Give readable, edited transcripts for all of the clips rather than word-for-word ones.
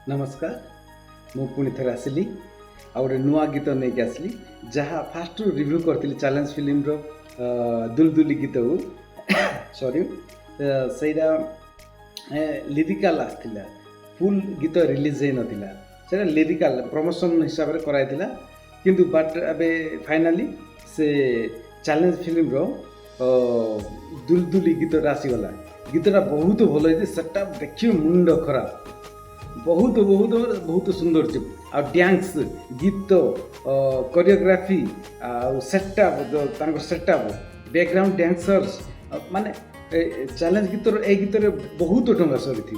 नमस्कार मु पुणी थे आसली आ गए नुआ गीत नहीं कि आसली जहाँ फास्ट रिव्यू करी चैलेंज फिल्म रो दुलदुली गीत सॉरी सहीटा लिरिकाल आसला फुल गीत रिलीज हो नाला से लिरिकाल प्रमोशन हिसाब से कराइला किंतु बट अबे फाइनाली से चैलेंज फिल्म रो दुलदुली गीत आसीगला गीतटा बहुत भल होती सेटा देखिए मुंड खराब बहुत बहुत बहुत सुंदर चे आ डांस गीत कोरियोग्राफी आ सेटअप सेटअप बैकग्राउंड डांसर्स माने चैलेंज गीतर ए गीतर बहुत टंका सरी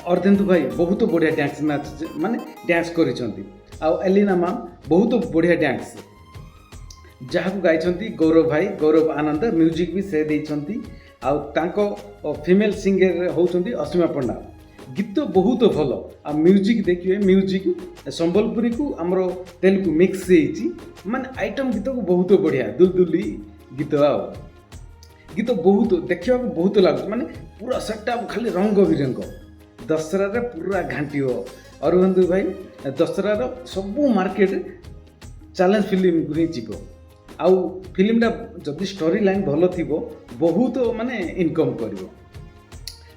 अर्धेन्दु भाई बहुत बढ़िया डांस नाच माने डांस करिसंती आ एलिना मैम बहुत बढ़िया डांस जहाँ को गाई गौरव भाई गौरव आनंद म्यूजिक भी से देइछंती आ तांको फीमेल सिंगर होउछंती असीमा पंडा गीत बहुत भल आ म्यूजिक देखिए म्यूजिक संबलपुरी को आमर तेलुगु मिक्स माने आइटम गीत को बहुत बढ़िया दुलदुली गीत गीत बहुत देखा बहुत लगे माने पूरा सेटअप खाली रंग बिरंग दशहरा पूरा घाटी अरविंद भाई दशहरार सबू मार्केट चैलेंज फिल्म को ही जीव आउ फिल्मटा जदि स्टोरी लाइन भल थी बहुत माने इनकम कर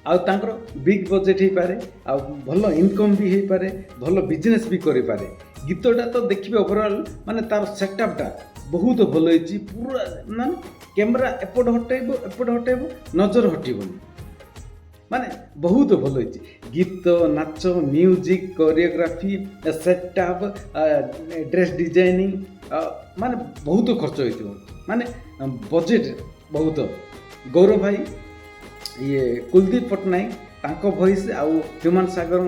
आर बिग बजेट हो पारे आ भल इनकम भी हो पारे भल बिजनेस भी करे पारे गीतटा तो देखिए ओवरऑल माने तार सेटअपटा बहुत भल होती पूरा ना कैमरा एपट हटेब नजर हटबनी माने बहुत भल होती गीत नाच music choreography setup dress designing माने बहुत खर्च हो माने बजेट बहुत गौरव भाई ये कुलदीप पट्टनायक तांको वॉइस आउ ह्यूमन सागर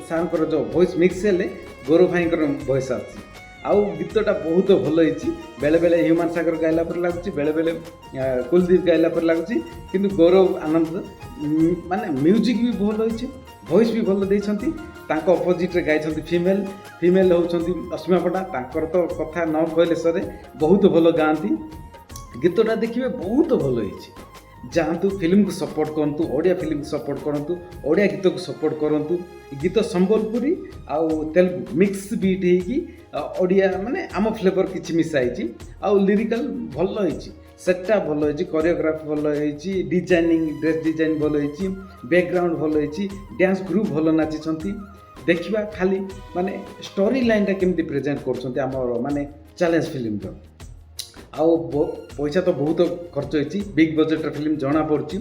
सार जो वॉइस मिक्स हेले गौरव भाई वॉइस आसी आउ गीतटा बहुत भल होती बेले बेले ह्यूमन सागर गाइला पर लगुच बेले बेले कुलदीप गाइला पर लगुच किंतु गौरव आनंद माने म्यूजिक भी भल होती वॉइस भी भल देइछंती तांको अपोजिट रे गाइछंती फीमेल फीमेल होउछंती असीमा पंडा तांकर तो कथा न कहले सरे बहुत भल गाँती गीतटा देखिए बहुत भल होती जातु फिल्म को सपोर्ट करूँ ओडिया फिल्म को सपोर्ट करूँ ओडिया गीत को सपोर्ट करूँ गीत संबलपुरी आउ तेलुगु मिक्स बीट हो ओडिया माने आम फ्लेवर किसी मिसाई आउ लिरिकल भल होती सेटा भल होती कोरियोग्राफी भल होती डिजाइनिंग ड्रेस डिजाइन भल होती बैकग्राउंड भल होती डांस ग्रुप भल नाचिंट देखा खाली माने स्टोरी लाइनटा केमती प्रेजेंट कर माने चैलेंज फिल्म आउ पैसा तो बहुत खर्च होती बिग बजेट फिल्म जना पड़ी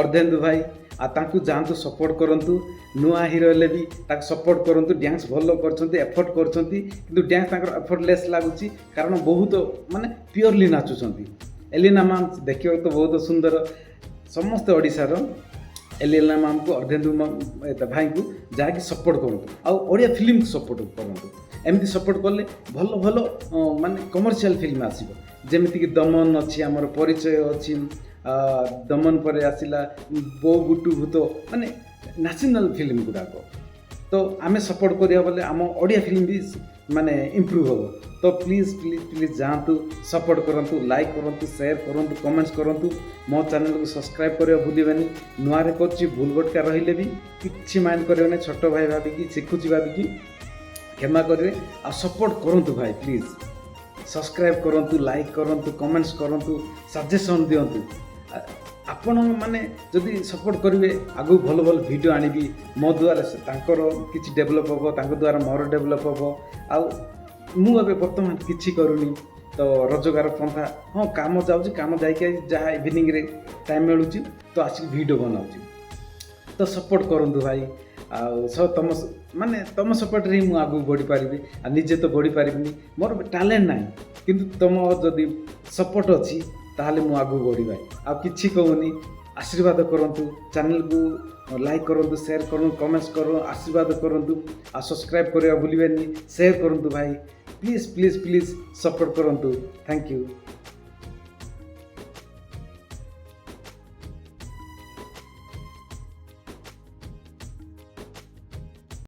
अर्धेन्दु भाई आकु जातु सपोर्ट करूँ नुआ हिरो हेले भी सपोर्ट करूँ डांस भल कर एफर्ट कर डांस एफर्टलेस लगुच कारण बहुत माने प्योरली नाचुंट एलिना मैम देखिए तो बहुत सुंदर समस्त ओडिशार एलिना मैम को अर्धेन्दु भाई को जहाँकि सपोर्ट करूँ आड़िया फिल्म को सपोर्ट करूँ एमती सपोर्ट कले भल भल माने कमर्शियल फिल्म आसो जमीक दमन अच्छी आमर परिचय अच्छी दमन पर आसला बो गुटु भूत माने नेशनल फिल्म गुड़ाक तो आमे सपोर्ट करिया बोले आम ओडिया फिल्म भी माने इम्प्रूव हो तो प्लीज प्लीज प्लीज जातु सपोर्ट करूँ लाइक करूँ शेयर करूँ कमेंट्स करूँ मो चैनल को सब्सक्राइब करिया भूलिबेनी नुआरे करछि भूल भटका रहिले भी किछि माइंड करियो नै छोट भाई भाबिकी शिखुछि भाबिकी क्षमा करेंगे आ सपोर्ट करूँ भाई प्लीज सब्सक्राइब करूँ लाइक करूँ कमेंट्स करूँ सजेसन दिंतु आपण मैंने जदि सपोर्ट करेंगे आगु भल भल वीडियो आनिबी मो द्वारा किसी डेभलप हम तांको द्वारा मोर डेभलप हम आउ मुझे बर्तमान किसी करूनी तो रोजगार पंथा हाँ काम जाऊँगी काम जाकि जहाँ इवनिंग रे टाइम मिलूँ तो आसिक वीडियो बनाऊँ तो सपोर्ट करूँ भाई तुम माने तुम सपोर्ट रे मु आगु बढ़ी पारिबी आ निजे तो बढ़ी पारिबिनी मोर टैलेंट नाही किंतु तुम जदि सपोर्ट अच्छी ताहले मु आगु बढ़ी भाई आ किछि कहूनी आशीर्वाद करंतु चैनल को लाइक करंतु शेयर करूँ कमेंट्स करूँ आशीर्वाद करंतु आ सब्सक्राइब करिया भूलिबेनी शेयर करंतु भाई प्लीज प्लीज प्लीज सपोर्ट करंतु थैंक यू।